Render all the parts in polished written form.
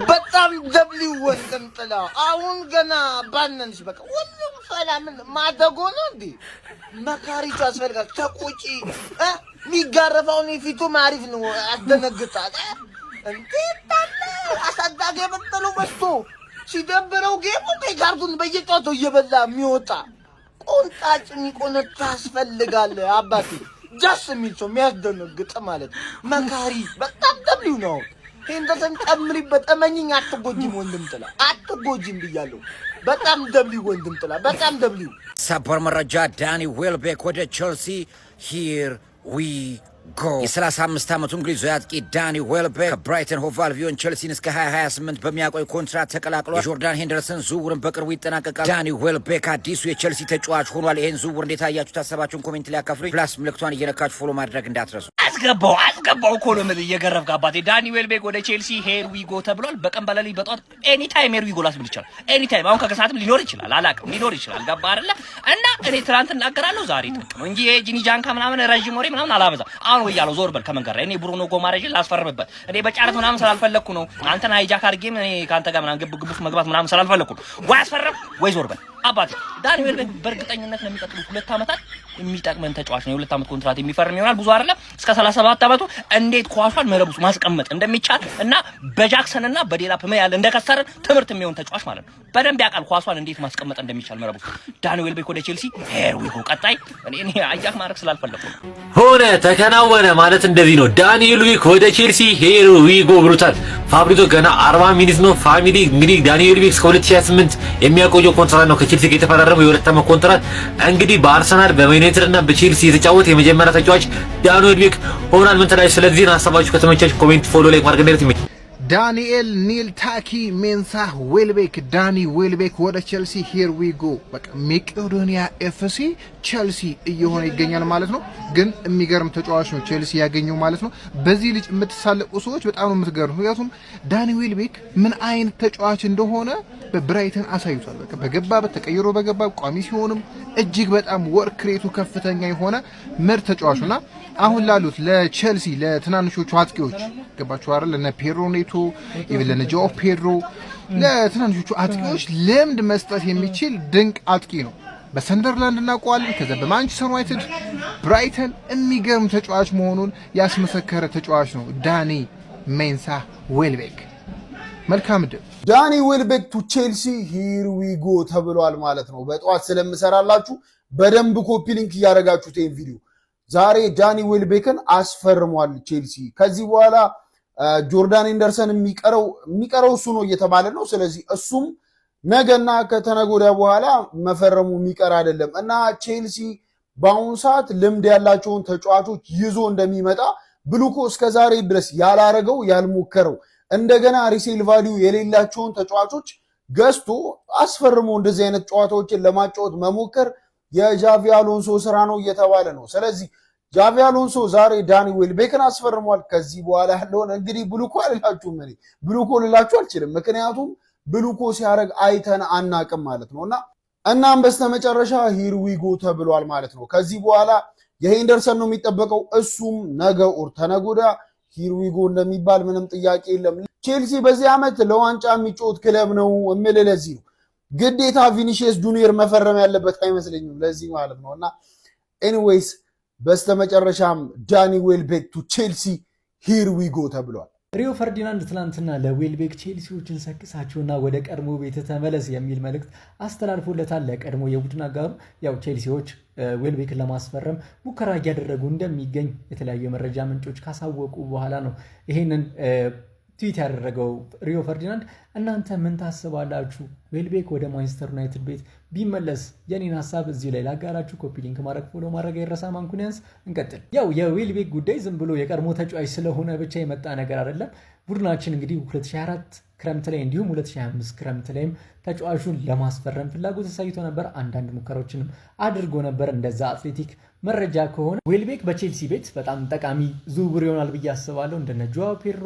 በጣም ደብሊው ወንድም ጥላ አሁን ገና ባነንሽ በቃ ሁሉም ሰላም ማደጎ ነው እንዴ መካሪቱ አስፈልጋል ተቆጪ ሚጋረፋውን ፊቱ ማሪፍ ነው አስደነግጣል እንዴ ታለ አሳዳገ በጥሉ በስቶ ሲደብረው ጌሙ በካርቱን በየጧቱ እየበላ የሚወጣ ቆንጣጭ ሚቆነታ አስፈልጋል አባቴ ጃስ የሚል ሰው የሚያስደነግጥ ማለት መካሪ በጣም ደብሊው ነው ሄንደርሰን ጨምሪበት እመኝኝ አትጎጂም ወንድም ጥላ አትጎጂም ብያለሁ በጣም ደብሊው ወንድም ጥላ በጣም ደብሊው ሰበር መረጃ ዳኒ ዌልቤክ ወደ ቼልሲ ሂር ዊ ጎ የ35 ዓመቱ እንግሊዛዊ አጥቂ ዳኒ ዌልቤክ ከብራይተን ሆቭ አልቢዮን ቼልሲን እስከ 2028 በሚያቆይ ኮንትራት ተቀላቅሏል። የጆርዳን ሄንደርሰን ዝውውርን በቅርቡ ይጠናቀቃል። ዳኒ ዌልቤክ አዲሱ የቼልሲ ተጫዋች ሆኗል። ይህን ዝውውር እንዴት አያችሁ? ታሰባችሁን ኮሜንት ላይ አካፍሉ። ፕላስ ምልክቷን እየነካችሁ ፎሎ ማድረግ እንዳትረሱ። አስገባው እኮ ነው የምልህ እየገረፍክ አባቴ። ዳኒ ዌልቤክ ወደ ቼልሲ ሄር ዊ ጎ ተብሏል። በቀን በሌሊት በጧት ኤኒ ታይም ሄር ዊ ጎ ላስብል ይችላል። ኤኒ ታይም አሁን ከከሰዓትም ሊኖር ይችላል አላውቅም ሊኖር ይችላል ገባ አይደለ? እና እኔ ትናንት እናገራለሁ ዛሬ ጥቅ ነው እንጂ ጂኒ ጃንካ ምናምን ረጅም ወሬ ምናምን አላበዛ። አሁን ወያለው ዞር በል ከመንገር እኔ ብሩኖ ጎማሬጅ ላስፈርምበት እኔ በጫረት ምናምን ስላልፈለኩ ነው። አንተን ሃይጃክ አድርጌም እኔ ካንተ ጋር ምናምን ግብግብ መግባት ምናምን ስላልፈለኩ ነው። ወይ አስፈርም ወይ ዞር በል አባቴ። ዳኒ ዌልቤክ በእርግጠኝነት ለሚቀጥሉት 2 ዓመታት የሚጠቅመን ተጫዋች ነው። የ2 ዓመት ኮንትራት የሚፈርም ይሆናል። ብዙ አይደለም እስከ 37 ዓመቱ እንዴት ኳሷን መረቡስ ማስቀመጥ እንደሚቻል እና በጃክሰን እና በዴላፕ ያለ እንደከሰረን ትምህርት የሚሆን ተጫዋች ማለት ነው። በደንብ ያውቃል ኳሷን እንዴት ማስቀመጥ እንደሚቻል መረቡስ። ዳኒ ዌልቤክ ወደ ቼልሲ ሄር ዊ ጎ። ቀጣይ እኔ አያክ ማድረግ ስላልፈለኩ ሆነ ተከናወነ ማለት እንደዚህ ነው። ዳኒ ዌልቤክ ወደ ቼልሲ ሄር ዊ ጎ ብሎታል። ፋብሪዞ ገና 40 ሚኒት ነው ፋሚሊ። እንግዲህ ዳኒ ዌልቤክ እስከ 2028 የሚያቆየው ኮንትራት ነው ከቼልሲ ጋር የተፈራረመው የ2 ዓመት ኮንትራት። እንግዲህ በአርሰናል በዩናይትድ እና በቼልሲ የተጫወተ የመጀመሪያ ተጫዋች ዳኒ ዌልቤክ ሆኗል። ምን ትላለች? ስለዚህ ሀሳባችሁ ከተመቻችሁ ኮሜንት ፎሎ ላይ ማድረግ እንዳትረሱ። ዳንኤል ኒል ታኪ ሜንሳህ ዌልቤክ ዳኒ ዌልቤክ ወደ ቼልሲ ሂር ዊ ጎ። በቃ መቄዶኒያ ኤፍሲ ቼልሲ እየሆነ ይገኛል ማለት ነው። ግን የሚገርም ተጫዋች ነው ቼልሲ ያገኘው ማለት ነው። በዚህ ልጅ የምትሳለቁ ሰዎች በጣም ነው የምትገርሙ። ምክንያቱም ዳኒ ዌልቤክ ምን አይነት ተጫዋች እንደሆነ በብራይተን አሳይቷል። በቃ በገባበት ተቀይሮ በገባ ቋሚ ሲሆንም እጅግ በጣም ወርክ ሬቱ ከፍተኛ የሆነ ምርጥ ተጫዋችና አሁን ላሉት ለቼልሲ ለትናንሾቹ አጥቂዎች ገባችሁ አይደል? ለነ ፔድሮ ኔቶ ለነ ጆ ፔድሮ ለትናንሾቹ አጥቂዎች ልምድ መስጠት የሚችል ድንቅ አጥቂ ነው። በሰንደርላንድ እናውቀዋለን። ከዛ በማንቸስተር ዩናይትድ፣ ብራይተን የሚገርም ተጫዋች መሆኑን ያስመሰከረ ተጫዋች ነው ዳኒ ሜንሳህ ዌልቤክ። መልካም ድል። ዳኒ ዌልቤክ ቱ ቼልሲ ሂር ዊ ጎ ተብሏል ማለት ነው። በጠዋት ስለምሰራላችሁ በደንብ ኮፒ ሊንክ እያደረጋችሁት ይሄን ቪዲዮ ዛሬ ዳኒ ዌልቤክን አስፈርሟል ቼልሲ። ከዚህ በኋላ ጆርዳን ሄንደርሰን የሚቀረው እሱ ነው እየተባለ ነው። ስለዚህ እሱም ነገና ከተነጎዳ በኋላ መፈረሙ የሚቀር አይደለም እና ቼልሲ በአሁኑ ሰዓት ልምድ ያላቸውን ተጫዋቾች ይዞ እንደሚመጣ ብሉኮ እስከዛሬ ድረስ ያላረገው ያልሞከረው እንደገና ሪሴል ቫልዩ የሌላቸውን ተጫዋቾች ገዝቶ አስፈርሞ እንደዚህ አይነት ጨዋታዎችን ለማጫወት መሞከር የጃቪ አሎንሶ ስራ ነው እየተባለ ነው። ስለዚህ ጃቪ አሎንሶ ዛሬ ዳኒ ዌልቤክን አስፈርሟል። ከዚህ በኋላ ያለውን እንግዲህ ብሉኮ አልላችሁም፣ እኔ ብሉኮ ልላችሁ አልችልም። ምክንያቱም ብሉኮ ሲያደርግ አይተን አናቅም ማለት ነውና እናም በስተመጨረሻ ሂር ዊ ጎ ተብሏል ማለት ነው። ከዚህ በኋላ የሄንደርሰን ነው የሚጠበቀው። እሱም ነገ ኦር ተነገ ወዲያ ሂር ዊ ጎ እንደሚባል ምንም ጥያቄ የለም። ቼልሲ በዚህ ዓመት ለዋንጫ የሚጫወት ክለብ ነው እምልህ ለዚህ ነው። ግዴታ ቪኒሺየስ ጁኒየር መፈረም ያለበት አይመስለኝም ለዚህ ማለት ነውና ኤኒዌይስ በስተመጨረሻም ዳኒ ዌልቤክ ቱ ቼልሲ ሂር ዊ ጎ ተብሏል። ሪዮ ፈርዲናንድ ትላንትና ለዌልቤክ ቼልሲዎችን ሰክሳቸውና ወደ ቀድሞ ቤት ተመለስ የሚል መልእክት አስተላልፎለታል ለቀድሞ የቡድን አጋሩ። ያው ቼልሲዎች ዌልቤክን ለማስፈረም ሙከራ እያደረጉ እንደሚገኝ የተለያዩ የመረጃ ምንጮች ካሳወቁ በኋላ ነው ይሄንን ትዊት ያደረገው ሪዮ ፈርዲናንድ። እናንተ ምን ታስባላችሁ? ዌልቤክ ወደ ማንቸስተር ዩናይትድ ቤት ቢመለስ? የኔን ሀሳብ እዚህ ላይ ላጋራችሁ። ኮፒ ሊንክ ማድረግ ፎሎ ማድረግ አይረሳ። ማንኩኒያንስ እንቀጥል። ያው የዌልቤክ ጉዳይ ዝም ብሎ የቀድሞ ተጫዋች ስለሆነ ብቻ የመጣ ነገር አይደለም። ቡድናችን እንግዲህ 2024 ክረምት ላይ እንዲሁም 2025 ክረምት ላይም ተጫዋቹን ለማስፈረም ፍላጎት አሳይቶ ነበር። አንዳንድ ሙከራዎችንም አድርጎ ነበር። እንደዛ አትሌቲክ መረጃ ከሆነ ዌልቤክ በቼልሲ ቤት በጣም ጠቃሚ ዝውውር ይሆናል ብዬ አስባለሁ። እንደነ ጆዋ ፔድሮ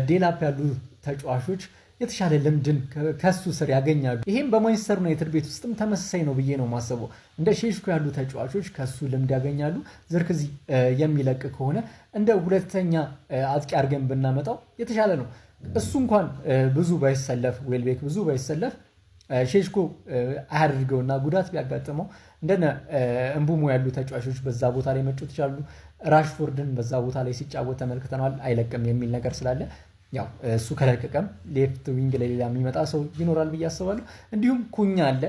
ዴላፕ ያሉ ተጫዋቾች የተሻለ ልምድን ከሱ ስር ያገኛሉ። ይሄም በማንቸስተር ዩናይትድ ቤት ውስጥም ተመሳሳይ ነው ብዬ ነው ማሰበው። እንደ ሼሽኮ ያሉ ተጫዋቾች ከሱ ልምድ ያገኛሉ። ዝርክዚ የሚለቅ ከሆነ እንደ ሁለተኛ አጥቂ አድርገን ብናመጣው የተሻለ ነው። እሱ እንኳን ብዙ ባይሰለፍ ዌልቤክ ብዙ ባይሰለፍ ሼሽኮ አያድርገውና ጉዳት ቢያጋጥመው እንደነ እንቡሞ ያሉ ተጫዋቾች በዛ ቦታ ላይ መጫወት ይችላሉ። ራሽፎርድን በዛ ቦታ ላይ ሲጫወት ተመልክተናል። አይለቅም የሚል ነገር ስላለ ያው እሱ ከለቀቀም ሌፍት ዊንግ ላይ ሌላ የሚመጣ ሰው ይኖራል ብዬ አስባለሁ። እንዲሁም ኩኛ አለ።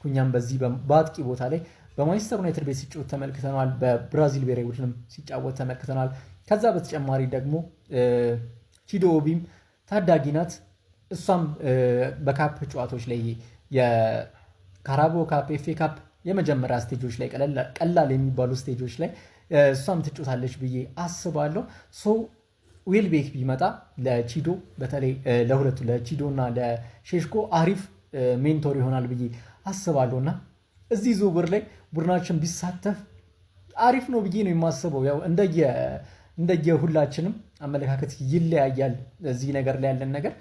ኩኛም በዚህ በአጥቂ ቦታ ላይ በማንቸስተር ዩናይትድ ቤት ሲጫወት ተመልክተናል። በብራዚል ብሔራዊ ቡድንም ሲጫወት ተመልክተናል። ከዛ በተጨማሪ ደግሞ ቺዶ ኦቢም ታዳጊ ናት። እሷም በካፕ ጨዋታዎች ላይ የካራቦ ካፕ፣ ኤፍ ኤ ካፕ የመጀመሪያ ስቴጆች ላይ ቀላል የሚባሉ ስቴጆች ላይ እሷም ትጫወታለች ብዬ አስባለሁ። ሶ ዌልቤክ ቢመጣ ለቺዶ በተለይ ለሁለቱ ለቺዶ እና ለሼሽኮ አሪፍ ሜንቶር ይሆናል ብዬ አስባለሁና እዚህ ዝውውር ላይ ቡድናችን ቢሳተፍ አሪፍ ነው ብዬ ነው የማስበው። ያው እንደየ ሁላችንም አመለካከት ይለያያል። እዚህ ነገር ላይ ያለን ነገር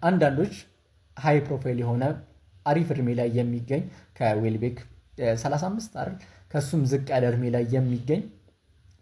አንዳንዶች ሃይ ፕሮፋይል የሆነ አሪፍ እድሜ ላይ የሚገኝ ከዌልቤክ 35 አይደል ከሱም ዝቅ ያለ እድሜ ላይ የሚገኝ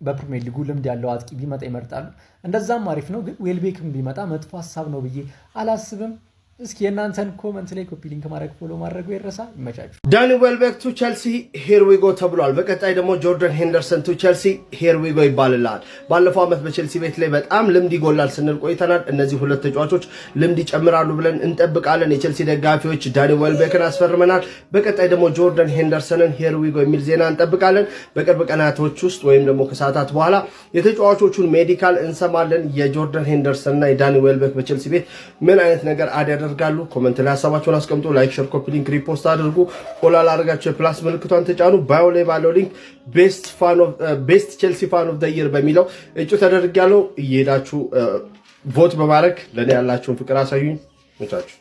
በፕሪሚየር ሊጉ ልምድ ያለው አጥቂ ቢመጣ ይመርጣሉ። እንደዛም አሪፍ ነው፣ ግን ዌልቤክም ቢመጣ መጥፎ ሀሳብ ነው ብዬ አላስብም። እስኪ የእናንተን ኮመንት ላይ ኮፒ ሊንክ ማድረግ ፎሎ ማድረጉ ይረሳ። ይመቻችሁ። ዳኒ ዌልቤክ ቱ ቼልሲ ሄር ዊ ጎ ተብሏል። በቀጣይ ደግሞ ጆርዳን ሄንደርሰን ቱ ቼልሲ ሄር ዊ ጎ ይባልላል። ባለፈው ዓመት በቼልሲ ቤት ላይ በጣም ልምድ ይጎላል ስንል ቆይተናል። እነዚህ ሁለት ተጫዋቾች ልምድ ይጨምራሉ ብለን እንጠብቃለን። የቼልሲ ደጋፊዎች ዳኒ ዌልቤክን አስፈርመናል። በቀጣይ ደግሞ ጆርዳን ሄንደርሰንን ሄር ዊ ጎ የሚል ዜና እንጠብቃለን። በቅርብ ቀናቶች ውስጥ ወይም ደግሞ ከሰዓታት በኋላ የተጫዋቾቹን ሜዲካል እንሰማለን። የጆርዳን ሄንደርሰን እና የዳኒ ዌልቤክ በቼልሲ ቤት ምን አይነት ነገር ያደርጋሉ? ኮሜንት ላይ ሀሳባችሁን አስቀምጡ። ላይክ፣ ሼር፣ ኮፒ ሊንክ ሪፖስት አድርጉ። ፎሎ አላደረጋችሁ የፕላስ ምልክቷን ተጫኑ። ባዮ ላይ ባለው ሊንክ ቤስት ቼልሲ ፋን ኦፍ ዘ ይር በሚለው እጩ ተደርጊያለሁ። እየሄዳችሁ ቮት በማድረግ ለኔ ያላችሁን ፍቅር አሳዩኝ። መቻችሁ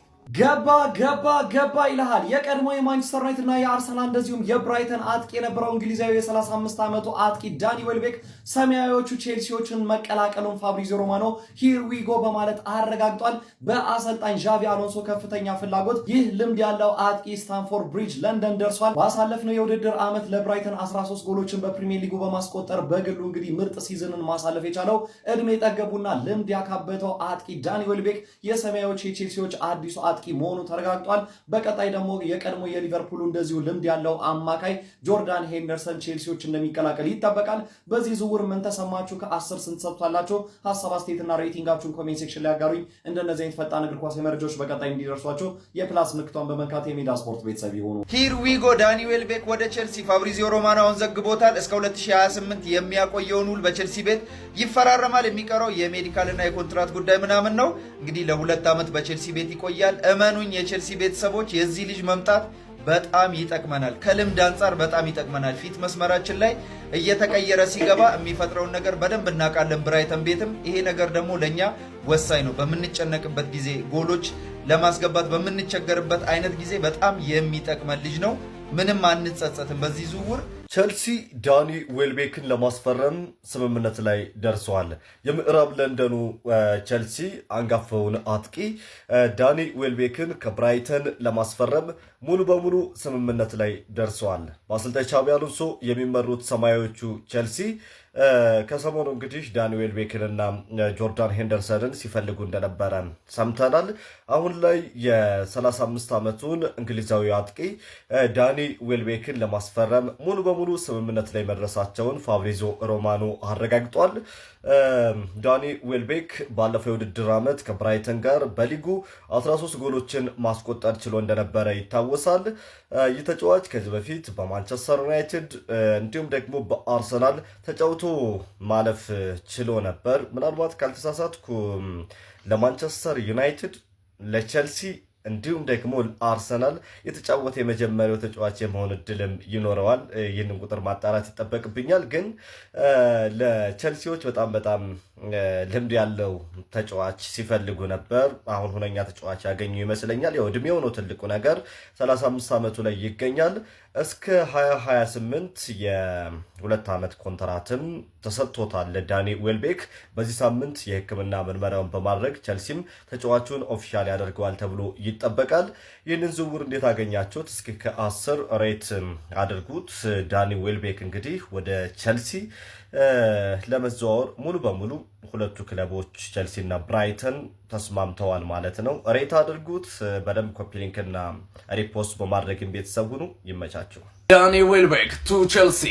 ገባ ይልሃል። የቀድሞ የማንቸስተር ዩናይትድ እና የአርሰናል እንደዚሁም የብራይተን አጥቂ የነበረው እንግሊዛዊ የ35 ዓመቱ አጥቂ ዳኒ ዌልቤክ ሰማያዊዎቹ ቼልሲዎችን መቀላቀሉን ፋብሪዚዮ ሮማኖ ሂር ዊ ጎ በማለት አረጋግጧል። በአሰልጣኝ ዣቪ አሎንሶ ከፍተኛ ፍላጎት ይህ ልምድ ያለው አጥቂ ስታንፎርድ ብሪጅ ለንደን ደርሷል። ባሳለፍነው የውድድር ዓመት ለብራይተን 13 ጎሎችን በፕሪሚየር ሊጉ በማስቆጠር በግሉ እንግዲህ ምርጥ ሲዝንን ማሳለፍ የቻለው እድሜ ጠገቡና ልምድ ያካበተው አጥቂ ዳኒ ዌልቤክ የሰማያዊዎቹ የቼልሲዎች አዲሱ አጥቂ መሆኑ ተረጋግጧል። በቀጣይ ደግሞ የቀድሞ የሊቨርፑል እንደዚሁ ልምድ ያለው አማካይ ጆርዳን ሄንደርሰን ቼልሲዎች እንደሚቀላቀል ይጠበቃል። በዚህ ዝውውር ምን ተሰማችሁ? ከ10 ስንት ሰጥቷላችሁ? ሐሳብ አስተያየትና ሬቲንጋችሁን ኮሜንት ሴክሽን ላይ አጋሩኝ። እንደነዚህ አይነት ፈጣን እግር ኳስ መረጃዎች በቀጣይ እንዲደርሷችሁ የፕላስ ምልክቷን በመንካት የሜዳ ስፖርት ቤተሰብ ይሁኑ። ሂር ዊ ጎ ዳኒ ዌልቤክ ወደ ቼልሲ። ፋብሪዚዮ ሮማኖ አሁን ዘግቦታል። እስከ 2028 የሚያቆየውን ውል በቼልሲ ቤት ይፈራረማል። የሚቀረው የሜዲካልና የኮንትራት ጉዳይ ምናምን ነው። እንግዲህ ለ2 ዓመት በቼልሲ ቤት ይቆያል። እመኑኝ የቼልሲ ቤተሰቦች የዚህ ልጅ መምጣት በጣም ይጠቅመናል። ከልምድ አንጻር በጣም ይጠቅመናል። ፊት መስመራችን ላይ እየተቀየረ ሲገባ የሚፈጥረውን ነገር በደንብ እናውቃለን። ብራይተን ቤትም ይሄ ነገር ደግሞ ለኛ ወሳኝ ነው። በምንጨነቅበት ጊዜ ጎሎች ለማስገባት በምንቸገርበት አይነት ጊዜ በጣም የሚጠቅመን ልጅ ነው። ምንም አንጸጸትም በዚህ ዝውውር። ቸልሲ ዳኒ ዌልቤክን ለማስፈረም ስምምነት ላይ ደርሰዋል። የምዕራብ ለንደኑ ቸልሲ አንጋፋውን አጥቂ ዳኒ ዌልቤክን ከብራይተን ለማስፈረም ሙሉ በሙሉ ስምምነት ላይ ደርሰዋል። በአሰልጣኝ ቻቢ አሎንሶ የሚመሩት ሰማያዊዎቹ ቸልሲ ከሰሞኑ እንግዲህ ዳኒ ዌልቤክንና ጆርዳን ሄንደርሰንን ሲፈልጉ እንደነበረ ሰምተናል። አሁን ላይ የ35 ዓመቱን እንግሊዛዊ አጥቂ ዳኒ ዌልቤክን ለማስፈረም ሙሉ በሙሉ ስምምነት ላይ መድረሳቸውን ፋብሪዚዮ ሮማኖ አረጋግጧል። ዳኒ ዌልቤክ ባለፈው የውድድር ዓመት ከብራይተን ጋር በሊጉ 13 ጎሎችን ማስቆጠር ችሎ እንደነበረ ይታወሳል። ይህ ተጫዋች ከዚህ በፊት በማንቸስተር ዩናይትድ እንዲሁም ደግሞ በአርሰናል ተጫውቶ ማለፍ ችሎ ነበር። ምናልባት ካልተሳሳትኩ ለማንቸስተር ዩናይትድ፣ ለቸልሲ እንዲሁም ደግሞ አርሰናል የተጫወተ የመጀመሪያው ተጫዋች የመሆን እድልም ይኖረዋል። ይህንን ቁጥር ማጣራት ይጠበቅብኛል። ግን ለቸልሲዎች በጣም ልምድ ያለው ተጫዋች ሲፈልጉ ነበር። አሁን ሁነኛ ተጫዋች ያገኙ ይመስለኛል። ያው እድሜው ነው ትልቁ ነገር። 35 ዓመቱ ላይ ይገኛል። እስከ 2028 የ2 ዓመት ኮንትራትም ተሰጥቶታል ዳኒ ዌልቤክ። በዚህ ሳምንት የሕክምና ምርመራውን በማድረግ ቸልሲም ተጫዋቹን ኦፊሻል ያደርገዋል ተብሎ ይጠበቃል። ይህንን ዝውውር እንዴት አገኛችሁት? እስኪ ከ10 ሬት አድርጉት። ዳኒ ዌልቤክ እንግዲህ ወደ ቸልሲ ለመዘዋወር ሙሉ በሙሉ ሁለቱ ክለቦች ቸልሲና ብራይተን ተስማምተዋል ማለት ነው። ሬት አድርጉት። በደንብ ኮፒ ሊንክና ሪፖስት በማድረግም ቤተሰቡ ነው። ይመቻችሁ። ዳኒ ዌልቤክ ቱ ቼልሲ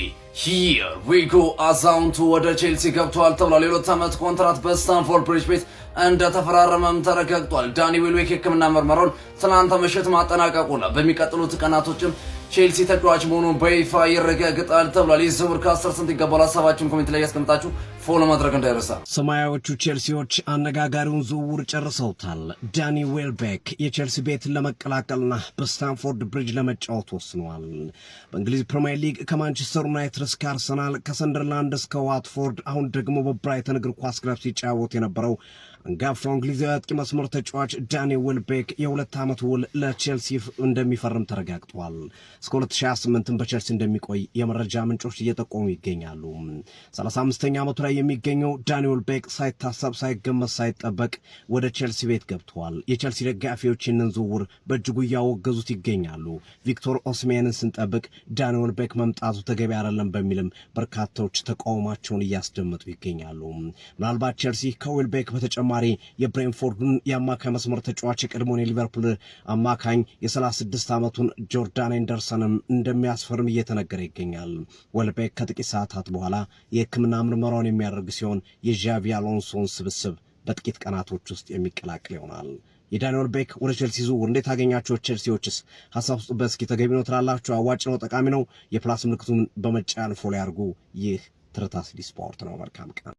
ሂር ዊ ጎ። አዛውንቱ ወደ ቼልሲ ገብቷል ተብሏል። የ2 ዓመት ኮንትራት በስታንፎርድ ብሪጅ ቤት እንደተፈራረመም ተረጋግጧል። ዳኒ ዌልቤክ የሕክምና ምርመራውን ትናንት ምሽት ማጠናቀቁና በሚቀጥሉት ቀናቶችም ቼልሲ ተጫዋች መሆኑን በይፋ ይረጋግጣል ተብሏል። ይህ ዝውውር ከ10 ስንት ይገባል? ሀሳባችሁን ኮሜንት ላይ ያስቀምጣችሁ ፎሎ ማድረግ እንዳይረሳ። ሰማያዎቹ ቼልሲዎች አነጋጋሪውን ዝውውር ጨርሰውታል። ዳኒ ዌልቤክ የቼልሲ ቤትን ለመቀላቀልና በስታንፎርድ ብሪጅ ለመጫወት ወስኗል። በእንግሊዝ ፕሪሚየር ሊግ ከማንቸስተር ዩናይትድ እስከ አርሰናል፣ ከሰንደርላንድ እስከ ዋትፎርድ፣ አሁን ደግሞ በብራይተን እግር ኳስ ክለብ ሲጫወት የነበረው አንጋፋው እንግሊዛዊ አጥቂ መስመር ተጫዋች ዳኒ ዌልቤክ የ2 ዓመት ውል ለቼልሲ እንደሚፈርም ተረጋግጧል። እስከ 2028 በቼልሲ እንደሚቆይ የመረጃ ምንጮች እየጠቆሙ ይገኛሉ። 35ኛ ዓመቱ ላይ የሚገኘው ዳኒ ዌልቤክ ሳይታሰብ ሳይገመት ሳይጠበቅ ወደ ቼልሲ ቤት ገብቷል። የቼልሲ ደጋፊዎች ይህንን ዝውውር በእጅጉ እያወገዙት ይገኛሉ። ቪክቶር ኦስሜንን ስንጠብቅ ዳኒ ዌልቤክ መምጣቱ ተገቢ አይደለም በሚልም በርካታዎች ተቃውሟቸውን እያስደመጡ ይገኛሉ። ምናልባት ቼልሲ ከዌልቤክ በተጨማሪ የብሬንፎርዱን የአማካይ መስመር ተጫዋች የቀድሞውን የሊቨርፑል አማካኝ የ36 ዓመቱን ጆርዳን ኤንደርሰንም እንደሚያስፈርም እየተነገረ ይገኛል። ዌልቤክ ከጥቂት ሰዓታት በኋላ የሕክምና ምርመራውን የሚያደርግ ሲሆን የዣቪ አሎንሶን ስብስብ በጥቂት ቀናቶች ውስጥ የሚቀላቅል ይሆናል። የዳኒ ዌልቤክ ወደ ቼልሲ ዝውውር እንዴት አገኛቸው? ቼልሲዎችስ ሀሳብ ውስጡበት እስኪ ተገቢ ነው ትላላችሁ? አዋጭ ነው? ጠቃሚ ነው? የፕላስ ምልክቱን በመጫን ፎሎ ያድርጉ። ይህ ትርታ ስፖርት ነው። መልካም ቀን።